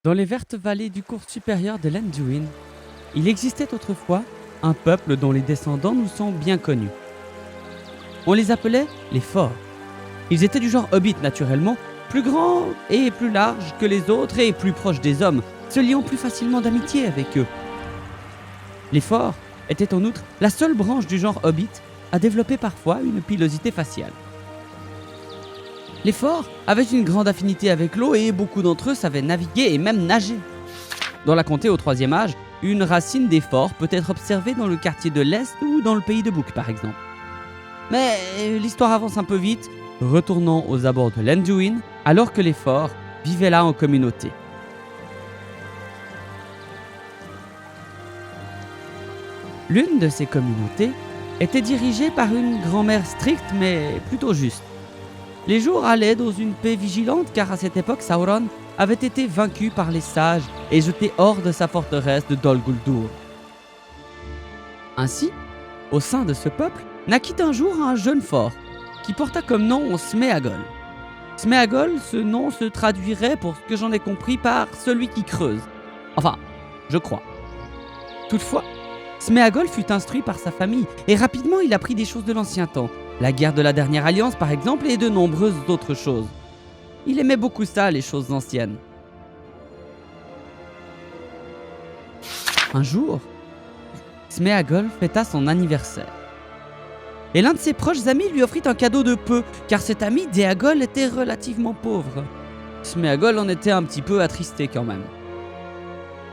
Dans les vertes vallées du cours supérieur de l'Anduin, il existait autrefois un peuple dont les descendants nous sont bien connus. On les appelait les Forts. Ils étaient du genre hobbit naturellement, plus grands et plus larges que les autres et plus proches des hommes, se liant plus facilement d'amitié avec eux. Les Forts étaient en outre la seule branche du genre hobbit à développer parfois une pilosité faciale. Les Forts avaient une grande affinité avec l'eau et beaucoup d'entre eux savaient naviguer et même nager. Dans la comté au troisième âge, une racine des Forts peut être observée dans le quartier de l'Est ou dans le pays de Book par exemple. Mais l'histoire avance un peu vite, retournant aux abords de l'Anduin, alors que les Forts vivaient là en communauté. L'une de ces communautés était dirigée par une grand-mère stricte mais plutôt juste. Les jours allaient dans une paix vigilante car à cette époque Sauron avait été vaincu par les sages et jeté hors de sa forteresse de Dol Guldur. Ainsi, au sein de ce peuple, naquit un jour un jeune fort qui porta comme nom Sméagol. Sméagol, ce nom se traduirait pour ce que j'en ai compris par celui qui creuse. Enfin, je crois. Toutefois, Sméagol fut instruit par sa famille et rapidement il apprit des choses de l'ancien temps. La guerre de la dernière alliance par exemple et de nombreuses autres choses. Il aimait beaucoup ça, les choses anciennes. Un jour, Sméagol fêta son anniversaire. Et l'un de ses proches amis lui offrit un cadeau de peu, car cet ami Déagol était relativement pauvre. Sméagol en était un petit peu attristé quand même.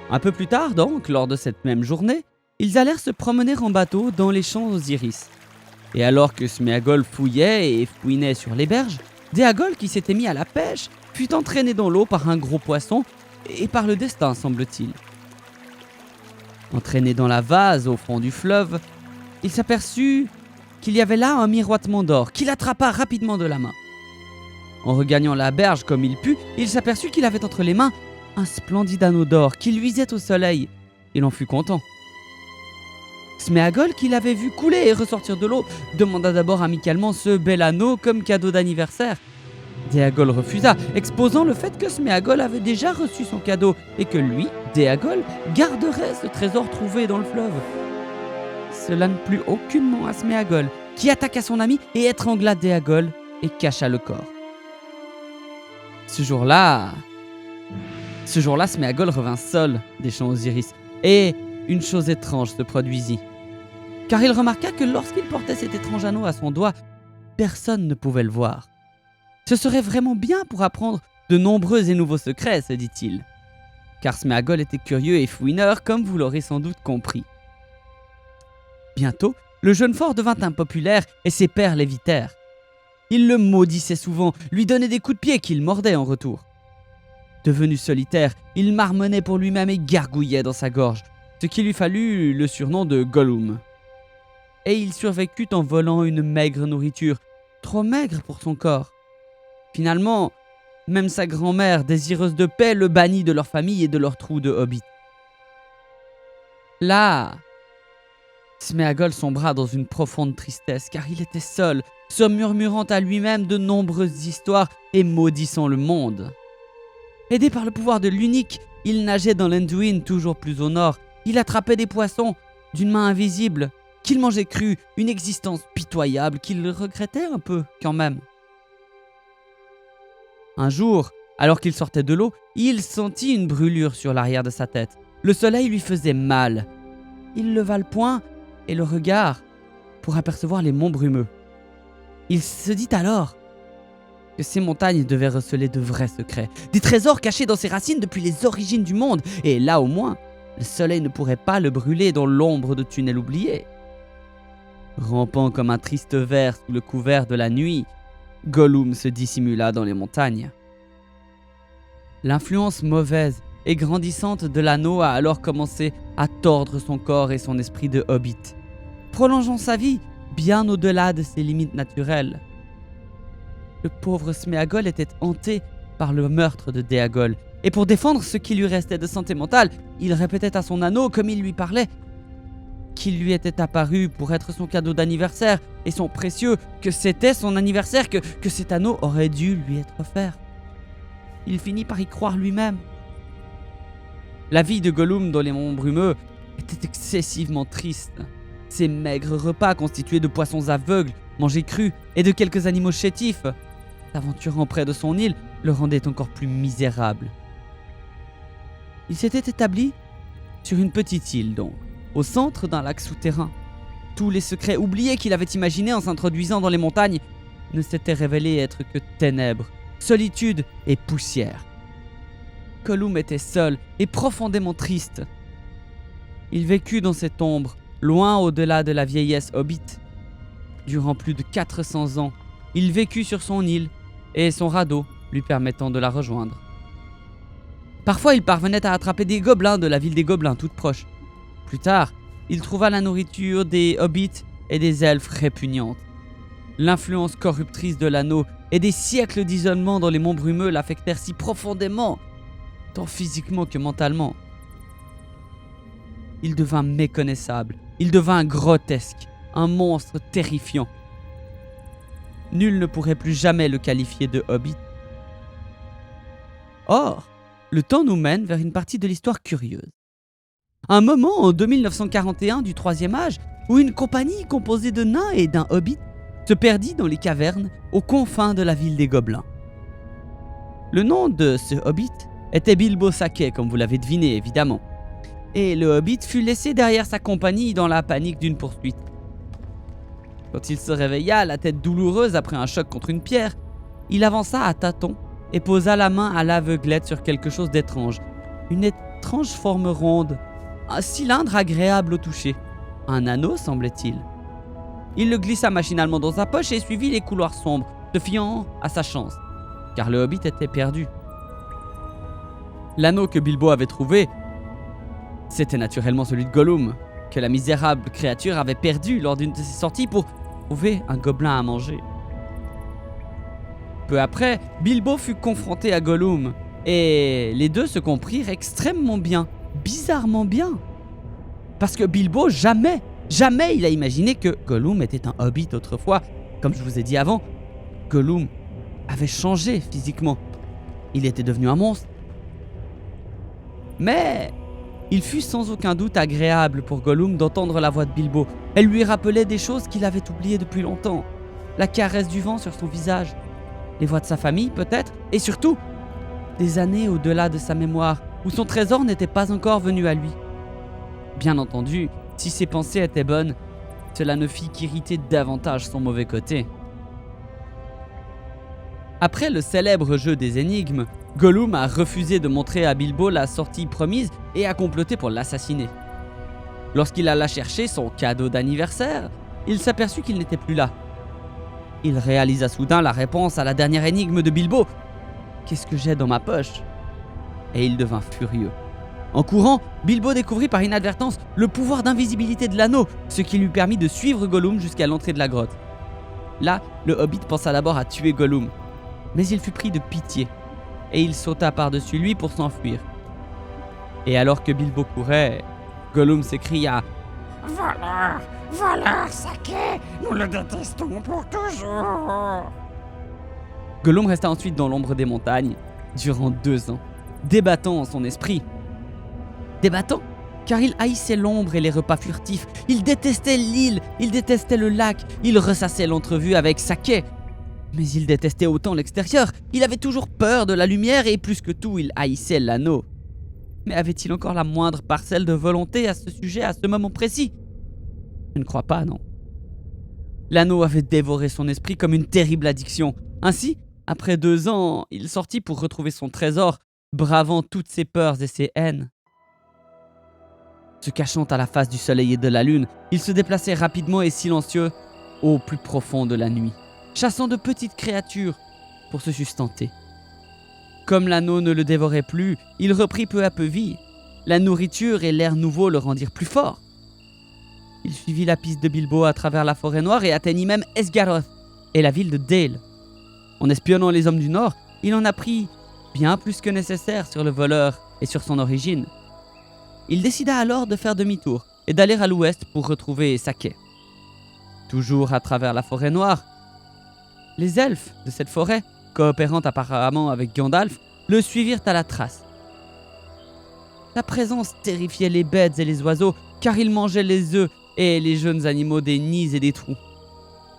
Un peu plus tard donc, lors de cette même journée, ils allèrent se promener en bateau dans les champs d'Osiris. Et alors que Sméagol fouillait et fouinait sur les berges, Déagol, qui s'était mis à la pêche, fut entraîné dans l'eau par un gros poisson et par le destin, semble-t-il. Entraîné dans la vase au fond du fleuve, il s'aperçut qu'il y avait là un miroitement d'or qu'il attrapa rapidement de la main. En regagnant la berge comme il put, il s'aperçut qu'il avait entre les mains un splendide anneau d'or qui luisait au soleil. Il en fut content. Sméagol, qui l'avait vu couler et ressortir de l'eau, demanda d'abord amicalement ce bel anneau comme cadeau d'anniversaire. Déagol refusa, exposant le fait que Sméagol avait déjà reçu son cadeau et que lui, Déagol, garderait ce trésor trouvé dans le fleuve. Cela ne plut aucunement à Sméagol, qui attaqua son ami et étrangla Déagol et cacha le corps. Ce jour-là, Sméagol revint seul des champs Osiris et une chose étrange se produisit. Car il remarqua que lorsqu'il portait cet étrange anneau à son doigt, personne ne pouvait le voir. Ce serait vraiment bien pour apprendre de nombreux et nouveaux secrets, se dit-il. Car Sméagol était curieux et fouineur, comme vous l'aurez sans doute compris. Bientôt, le jeune fort devint impopulaire et ses pairs l'évitèrent. Ils le maudissaient souvent, lui donnaient des coups de pied qu'il mordait en retour. Devenu solitaire, il marmonnait pour lui-même et gargouillait dans sa gorge, ce qui lui fallut le surnom de Gollum. Et il survécut en volant une maigre nourriture, trop maigre pour son corps. Finalement, même sa grand-mère, désireuse de paix, le bannit de leur famille et de leur trou de hobbit. Là, Sméagol sombra dans une profonde tristesse, car il était seul, se murmurant à lui-même de nombreuses histoires et maudissant le monde. Aidé par le pouvoir de l'unique, il nageait dans l'Anduin toujours plus au nord. Il attrapait des poissons d'une main invisible, qu'il mangeait cru, une existence pitoyable qu'il regrettait un peu quand même. Un jour, alors qu'il sortait de l'eau, il sentit une brûlure sur l'arrière de sa tête. Le soleil lui faisait mal. Il leva le poing et le regard pour apercevoir les monts brumeux. Il se dit alors que ces montagnes devaient receler de vrais secrets, des trésors cachés dans ses racines depuis les origines du monde, et là au moins, le soleil ne pourrait pas le brûler dans l'ombre de tunnels oubliés. Rampant comme un triste ver sous le couvert de la nuit, Gollum se dissimula dans les montagnes. L'influence mauvaise et grandissante de l'anneau a alors commencé à tordre son corps et son esprit de hobbit, prolongeant sa vie bien au-delà de ses limites naturelles. Le pauvre Sméagol était hanté par le meurtre de Déagol, et pour défendre ce qui lui restait de santé mentale, il répétait à son anneau comme il lui parlait, qu'il lui était apparu pour être son cadeau d'anniversaire et son précieux, que c'était son anniversaire, que cet anneau aurait dû lui être offert. Il finit par y croire lui-même. La vie de Gollum dans les monts brumeux était excessivement triste. Ses maigres repas constitués de poissons aveugles, mangés crus, et de quelques animaux chétifs, s'aventurant près de son île, le rendaient encore plus misérable. Il s'était établi sur une petite île donc, au centre d'un lac souterrain. Tous les secrets oubliés qu'il avait imaginés en s'introduisant dans les montagnes ne s'étaient révélés être que ténèbres, solitude et poussière. Gollum était seul et profondément triste. Il vécut dans cette ombre, loin au-delà de la vieillesse hobbit. Durant plus de 400 ans, il vécut sur son île et son radeau lui permettant de la rejoindre. Parfois, il parvenait à attraper des gobelins de la ville des gobelins toute proche. Plus tard, il trouva la nourriture des hobbits et des elfes répugnante. L'influence corruptrice de l'anneau et des siècles d'isolement dans les monts brumeux l'affectèrent si profondément, tant physiquement que mentalement. Il devint méconnaissable, il devint grotesque, un monstre terrifiant. Nul ne pourrait plus jamais le qualifier de hobbit. Or, le temps nous mène vers une partie de l'histoire curieuse. Un moment en 2941 du Troisième Âge où une compagnie composée de nains et d'un hobbit se perdit dans les cavernes aux confins de la ville des Gobelins. Le nom de ce hobbit était Bilbo Saquet, comme vous l'avez deviné évidemment. Et le hobbit fut laissé derrière sa compagnie dans la panique d'une poursuite. Quand il se réveilla, la tête douloureuse après un choc contre une pierre, il avança à tâtons et posa la main à l'aveuglette sur quelque chose d'étrange. Une étrange forme ronde, un cylindre agréable au toucher. Un anneau, semblait-il. Il le glissa machinalement dans sa poche et suivit les couloirs sombres, se fiant à sa chance, car le hobbit était perdu. L'anneau que Bilbo avait trouvé, c'était naturellement celui de Gollum, que la misérable créature avait perdu lors d'une de ses sorties pour trouver un gobelin à manger. Peu après, Bilbo fut confronté à Gollum, et les deux se comprirent extrêmement bien, bizarrement bien. Parce que Bilbo, jamais il a imaginé que Gollum était un hobbit autrefois. Comme je vous ai dit avant, Gollum avait changé physiquement. Il était devenu un monstre. Mais il fut sans aucun doute agréable pour Gollum d'entendre la voix de Bilbo. Elle lui rappelait des choses qu'il avait oubliées depuis longtemps. La caresse du vent sur son visage, les voix de sa famille peut-être, et surtout, des années au-delà de sa mémoire, où son trésor n'était pas encore venu à lui. Bien entendu, si ses pensées étaient bonnes, cela ne fit qu'irriter davantage son mauvais côté. Après le célèbre jeu des énigmes, Gollum a refusé de montrer à Bilbo la sortie promise et a comploté pour l'assassiner. Lorsqu'il alla chercher son cadeau d'anniversaire, il s'aperçut qu'il n'était plus là. Il réalisa soudain la réponse à la dernière énigme de Bilbo. « Qu'est-ce que j'ai dans ma poche ?» Et il devint furieux. En courant, Bilbo découvrit par inadvertance le pouvoir d'invisibilité de l'anneau, ce qui lui permit de suivre Gollum jusqu'à l'entrée de la grotte. Là, le hobbit pensa d'abord à tuer Gollum, mais il fut pris de pitié, et il sauta par-dessus lui pour s'enfuir. Et alors que Bilbo courait, Gollum s'écria « Voleur, voleur, Saquet, nous le détestons pour toujours !» Gollum resta ensuite dans l'ombre des montagnes durant 2 ans, débattant en son esprit. Débattant, car il haïssait l'ombre et les repas furtifs. Il détestait l'île, il détestait le lac, il ressassait l'entrevue avec Saquet. Mais il détestait autant l'extérieur, il avait toujours peur de la lumière et plus que tout, il haïssait l'anneau. Mais avait-il encore la moindre parcelle de volonté à ce sujet à ce moment précis ? Je ne crois pas, non. L'anneau avait dévoré son esprit comme une terrible addiction. Ainsi, après 2 ans, il sortit pour retrouver son trésor, bravant toutes ses peurs et ses haines. Se cachant à la face du soleil et de la lune, il se déplaçait rapidement et silencieux au plus profond de la nuit, chassant de petites créatures pour se sustenter. Comme l'anneau ne le dévorait plus, il reprit peu à peu vie. La nourriture et l'air nouveau le rendirent plus fort. Il suivit la piste de Bilbo à travers la forêt noire et atteignit même Esgaroth et la ville de Dale. En espionnant les hommes du Nord, il en apprit bien plus que nécessaire sur le voleur et sur son origine. Il décida alors de faire demi-tour et d'aller à l'ouest pour retrouver Saquet. Toujours à travers la forêt noire, les elfes de cette forêt, coopérant apparemment avec Gandalf, le suivirent à la trace. Sa présence terrifiait les bêtes et les oiseaux, car il mangeait les œufs et les jeunes animaux des nids et des trous.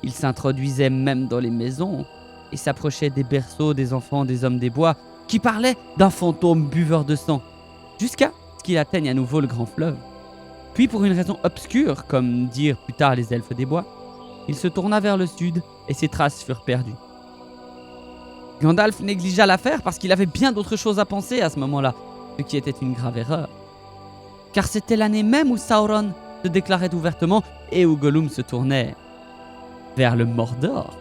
Il s'introduisait même dans les maisons et s'approchait des berceaux des enfants des hommes des bois, qui parlaient d'un fantôme buveur de sang, jusqu'à ce qu'il atteigne à nouveau le grand fleuve. Puis, pour une raison obscure, comme dirent plus tard les elfes des bois, il se tourna vers le sud et ses traces furent perdues. Gandalf négligea l'affaire parce qu'il avait bien d'autres choses à penser à ce moment-là, ce qui était une grave erreur. Car c'était l'année même où Sauron se déclarait ouvertement et où Gollum se tournait vers le Mordor.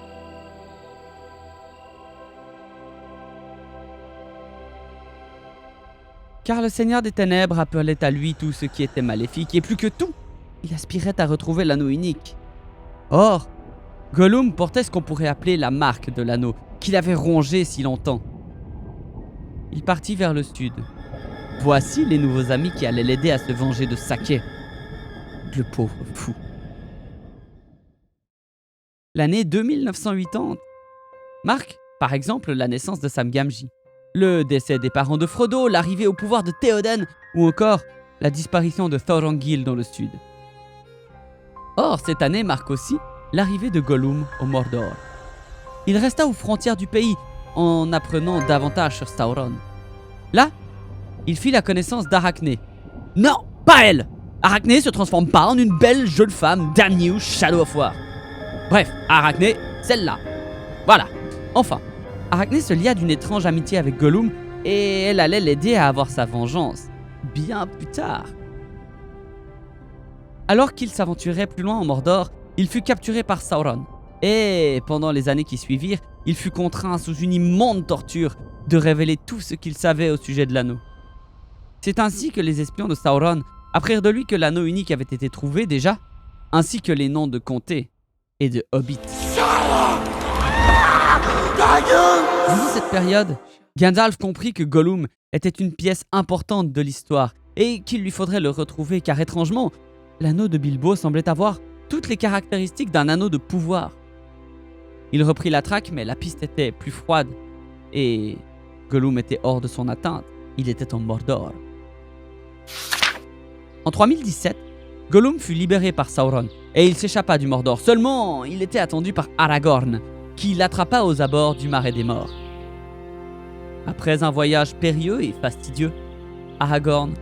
Car le Seigneur des Ténèbres appelait à lui tout ce qui était maléfique, et plus que tout, il aspirait à retrouver l'anneau unique. Or, Gollum portait ce qu'on pourrait appeler la marque de l'anneau, qu'il avait rongé si longtemps. Il partit vers le sud. Voici les nouveaux amis qui allaient l'aider à se venger de Sake, le pauvre fou. L'année 2980 marque, par exemple, la naissance de Sam Gamgee, le décès des parents de Frodo, l'arrivée au pouvoir de Théoden, ou encore la disparition de Thorongil dans le sud. Or, cette année marque aussi l'arrivée de Gollum au Mordor. Il resta aux frontières du pays en apprenant davantage sur Sauron. Là, il fit la connaissance d'Arachné. Non, pas elle! Arachné se transforme pas en une belle jeune femme, damn you, Shadow of War. Bref, Arachné, celle-là. Voilà. Enfin, Arachné se lia d'une étrange amitié avec Gollum et elle allait l'aider à avoir sa vengeance, bien plus tard. Alors qu'il s'aventurait plus loin en Mordor, il fut capturé par Sauron. Et pendant les années qui suivirent, il fut contraint sous une immonde torture de révéler tout ce qu'il savait au sujet de l'anneau. C'est ainsi que les espions de Sauron apprirent de lui que l'anneau unique avait été trouvé déjà, ainsi que les noms de comtés et de hobbits. Durant cette période, Gandalf comprit que Gollum était une pièce importante de l'histoire et qu'il lui faudrait le retrouver car étrangement, l'anneau de Bilbo semblait avoir toutes les caractéristiques d'un anneau de pouvoir. Il reprit la traque, mais la piste était plus froide et Gollum était hors de son atteinte. Il était en Mordor. En 3017, Gollum fut libéré par Sauron et il s'échappa du Mordor. Seulement, il était attendu par Aragorn, qui l'attrapa aux abords du Marais des Morts. Après un voyage périlleux et fastidieux, Aragorn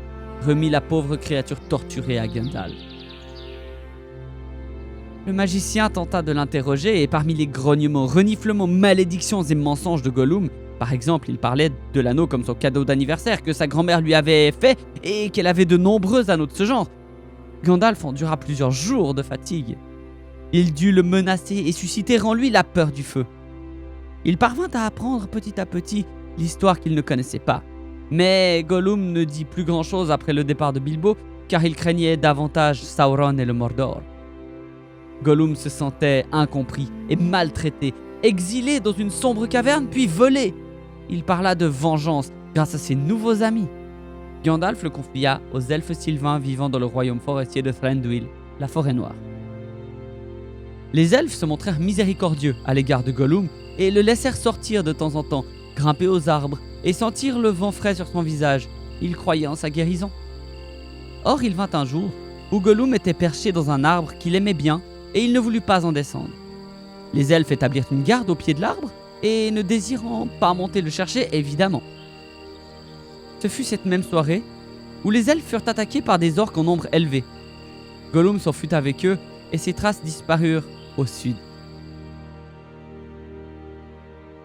remit la pauvre créature torturée à Gandalf. Le magicien tenta de l'interroger et parmi les grognements, reniflements, malédictions et mensonges de Gollum, par exemple, il parlait de l'anneau comme son cadeau d'anniversaire que sa grand-mère lui avait fait et qu'elle avait de nombreux anneaux de ce genre. Gandalf endura plusieurs jours de fatigue. Il dut le menacer et susciter en lui la peur du feu. Il parvint à apprendre petit à petit l'histoire qu'il ne connaissait pas. Mais Gollum ne dit plus grand-chose après le départ de Bilbo, car il craignait davantage Sauron et le Mordor. Gollum se sentait incompris et maltraité, exilé dans une sombre caverne, puis volé. Il parla de vengeance grâce à ses nouveaux amis. Gandalf le confia aux elfes sylvains vivant dans le royaume forestier de Thranduil, la forêt noire. Les elfes se montrèrent miséricordieux à l'égard de Gollum et le laissèrent sortir de temps en temps, grimper aux arbres et sentir le vent frais sur son visage. Il croyait en sa guérison. Or, il vint un jour où Gollum était perché dans un arbre qu'il aimait bien et il ne voulut pas en descendre. Les elfes établirent une garde au pied de l'arbre et ne désirant pas monter le chercher, évidemment. Ce fut cette même soirée où les elfes furent attaqués par des orques en nombre élevé. Gollum s'en fut avec eux et ses traces disparurent au sud.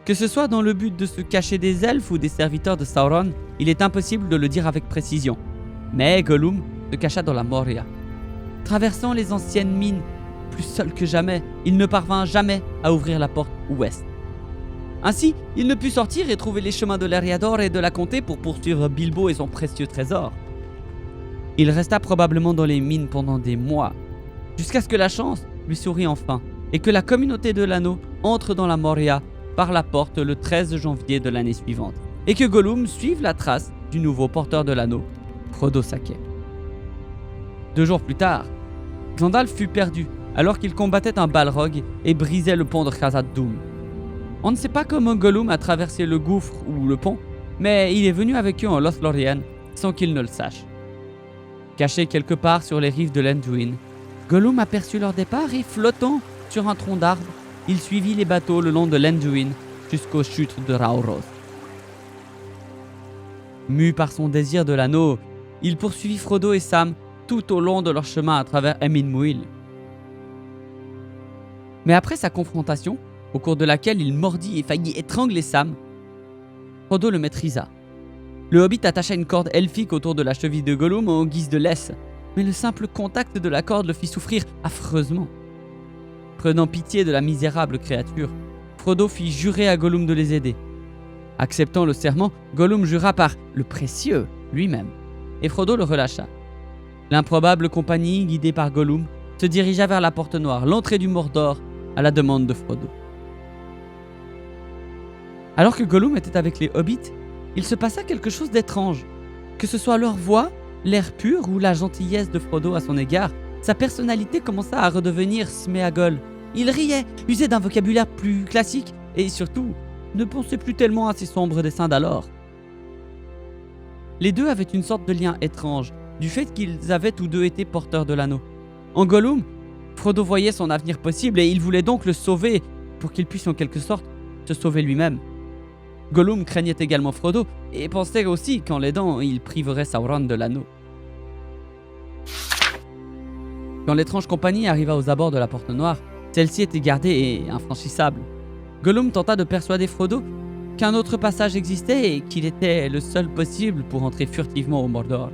Que ce soit dans le but de se cacher des elfes ou des serviteurs de Sauron, il est impossible de le dire avec précision. Mais Gollum se cacha dans la Moria. Traversant les anciennes mines, plus seul que jamais, il ne parvint jamais à ouvrir la porte ouest. Ainsi, il ne put sortir et trouver les chemins de l'Eriador et de la comté pour poursuivre Bilbo et son précieux trésor. Il resta probablement dans les mines pendant des mois, jusqu'à ce que la chance lui sourit enfin, et que la communauté de l'anneau entre dans la Moria par la porte le 13 janvier de l'année suivante, et que Gollum suive la trace du nouveau porteur de l'anneau, Frodo Sake. 2 jours plus tard, Gandalf fut perdu, alors qu'il combattait un Balrog et brisait le pont de Khazad-dûm. On ne sait pas comment Gollum a traversé le gouffre ou le pont, mais il est venu avec eux en Lothlorien, sans qu'il ne le sache. Caché quelque part sur les rives de l'Anduin, Gollum aperçut leur départ et, flottant sur un tronc d'arbre, il suivit les bateaux le long de l'Anduin jusqu'aux chutes de Rauros. Mu par son désir de l'anneau, il poursuivit Frodo et Sam tout au long de leur chemin à travers Emyn Muil. Mais après sa confrontation, au cours de laquelle il mordit et faillit étrangler Sam, Frodo le maîtrisa. Le hobbit attacha une corde elfique autour de la cheville de Gollum en guise de laisse, mais le simple contact de la corde le fit souffrir affreusement. Prenant pitié de la misérable créature, Frodo fit jurer à Gollum de les aider. Acceptant le serment, Gollum jura par le précieux lui-même, et Frodo le relâcha. L'improbable compagnie, guidée par Gollum, se dirigea vers la Porte Noire, l'entrée du Mordor, à la demande de Frodo. Alors que Gollum était avec les hobbits, il se passa quelque chose d'étrange. Que ce soit leur voix, l'air pur ou la gentillesse de Frodo à son égard, sa personnalité commença à redevenir Sméagol. Il riait, usait d'un vocabulaire plus classique et surtout ne pensait plus tellement à ses sombres desseins d'alors. Les deux avaient une sorte de lien étrange, du fait qu'ils avaient tous deux été porteurs de l'anneau. En Gollum, Frodo voyait son avenir possible et il voulait donc le sauver pour qu'il puisse en quelque sorte se sauver lui-même. Gollum craignait également Frodo et pensait aussi qu'en l'aidant, il priverait Sauron de l'anneau. Quand l'étrange compagnie arriva aux abords de la Porte Noire, celle-ci était gardée et infranchissable. Gollum tenta de persuader Frodo qu'un autre passage existait et qu'il était le seul possible pour entrer furtivement au Mordor.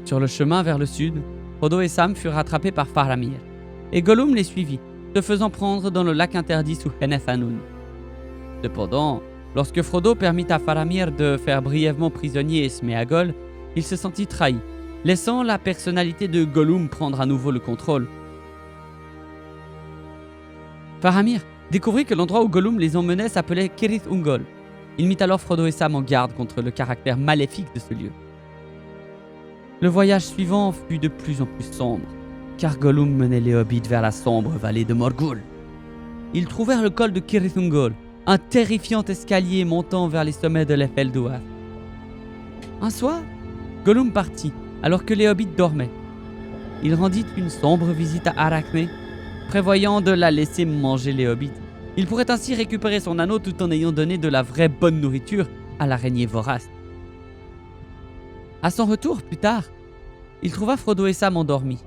Sur le chemin vers le sud, Frodo et Sam furent rattrapés par Faramir, et Gollum les suivit, se faisant prendre dans le lac interdit sous Henneth Annûn. Cependant, lorsque Frodo permit à Faramir de faire brièvement prisonnier Sméagol, il se sentit trahi, laissant la personnalité de Gollum prendre à nouveau le contrôle. Faramir découvrit que l'endroit où Gollum les emmenait s'appelait Cirith Ungol. Il mit alors Frodo et Sam en garde contre le caractère maléfique de ce lieu. Le voyage suivant fut de plus en plus sombre, car Gollum menait les hobbits vers la sombre vallée de Morgul. Ils trouvèrent le col de Cirith Ungol, un terrifiant escalier montant vers les sommets de l'Efelduath. Un soir, Gollum partit, alors que les hobbits dormaient. Il rendit une sombre visite à Arachné, prévoyant de la laisser manger les hobbits. Il pourrait ainsi récupérer son anneau tout en ayant donné de la vraie bonne nourriture à l'araignée vorace. À son retour, plus tard, il trouva Frodo et Sam endormis.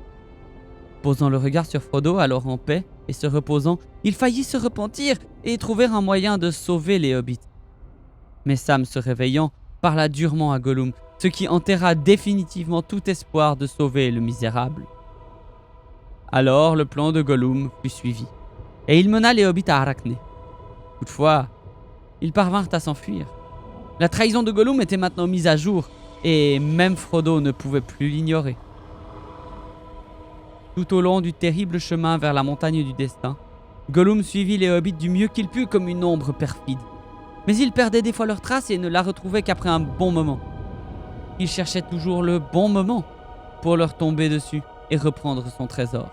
Posant le regard sur Frodo, alors en paix et se reposant, il faillit se repentir et trouver un moyen de sauver les hobbits. Mais Sam, se réveillant, parla durement à Gollum, ce qui enterra définitivement tout espoir de sauver le misérable. Alors le plan de Gollum fut suivi, et il mena les hobbits à Arachné. Toutefois, ils parvinrent à s'enfuir. La trahison de Gollum était maintenant mise à jour, et même Frodo ne pouvait plus l'ignorer. Tout au long du terrible chemin vers la montagne du destin, Gollum suivit les hobbits du mieux qu'il put comme une ombre perfide. Mais il perdait des fois leur trace et ne la retrouvait qu'après un bon moment. Il cherchait toujours le bon moment pour leur tomber dessus et reprendre son trésor.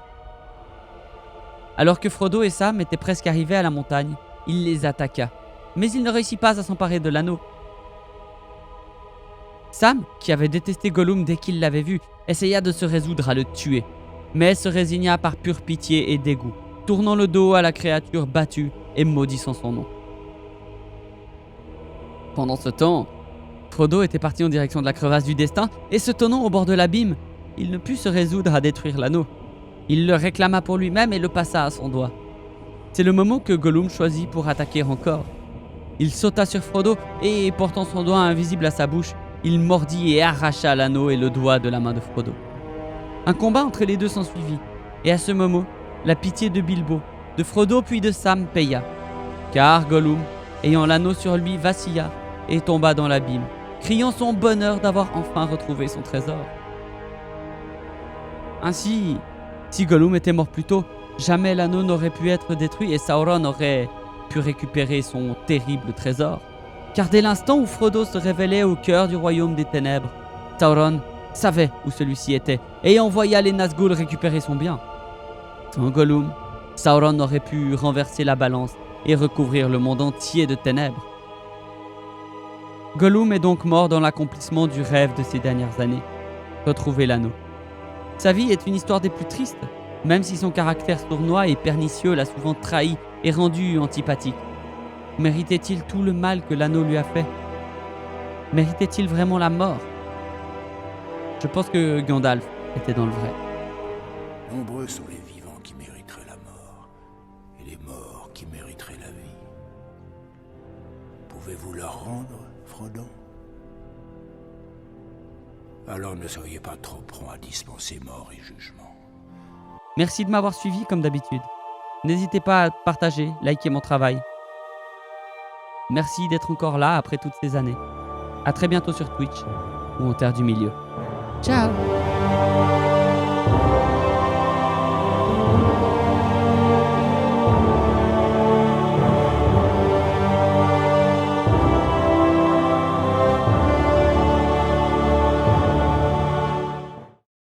Alors que Frodo et Sam étaient presque arrivés à la montagne, il les attaqua, mais il ne réussit pas à s'emparer de l'anneau. Sam, qui avait détesté Gollum dès qu'il l'avait vu, essaya de se résoudre à le tuer, mais se résigna par pure pitié et dégoût, tournant le dos à la créature battue et maudissant son nom. Pendant ce temps, Frodo était parti en direction de la crevasse du destin et se tenant au bord de l'abîme, il ne put se résoudre à détruire l'anneau. Il le réclama pour lui-même et le passa à son doigt. C'est le moment que Gollum choisit pour attaquer encore. Il sauta sur Frodo et, portant son doigt invisible à sa bouche, il mordit et arracha l'anneau et le doigt de la main de Frodo. Un combat entre les deux s'ensuivit, et à ce moment, la pitié de Bilbo, de Frodo puis de Sam paya, car Gollum, ayant l'anneau sur lui, vacilla et tomba dans l'abîme, criant son bonheur d'avoir enfin retrouvé son trésor. Ainsi, si Gollum était mort plus tôt, jamais l'anneau n'aurait pu être détruit et Sauron aurait pu récupérer son terrible trésor. Car dès l'instant où Frodo se révélait au cœur du royaume des ténèbres, Sauron savait où celui-ci était et envoya les Nazgûl récupérer son bien. Sans Gollum, Sauron aurait pu renverser la balance et recouvrir le monde entier de ténèbres. Gollum est donc mort dans l'accomplissement du rêve de ces dernières années, retrouver l'anneau. Sa vie est une histoire des plus tristes, même si son caractère sournois et pernicieux l'a souvent trahi et rendu antipathique. Méritait-il tout le mal que l'anneau lui a fait? Méritait-il vraiment la mort? Je pense que Gandalf était dans le vrai. Nombreux sont les vivants qui mériteraient la mort, et les morts qui mériteraient la vie. Pouvez-vous leur rendre, Frodon? Alors ne soyez pas trop prompt à dispenser mort et jugement. Merci de m'avoir suivi comme d'habitude. N'hésitez pas à partager, liker mon travail. Merci d'être encore là après toutes ces années. À très bientôt sur Twitch ou en Terre du Milieu. Ciao!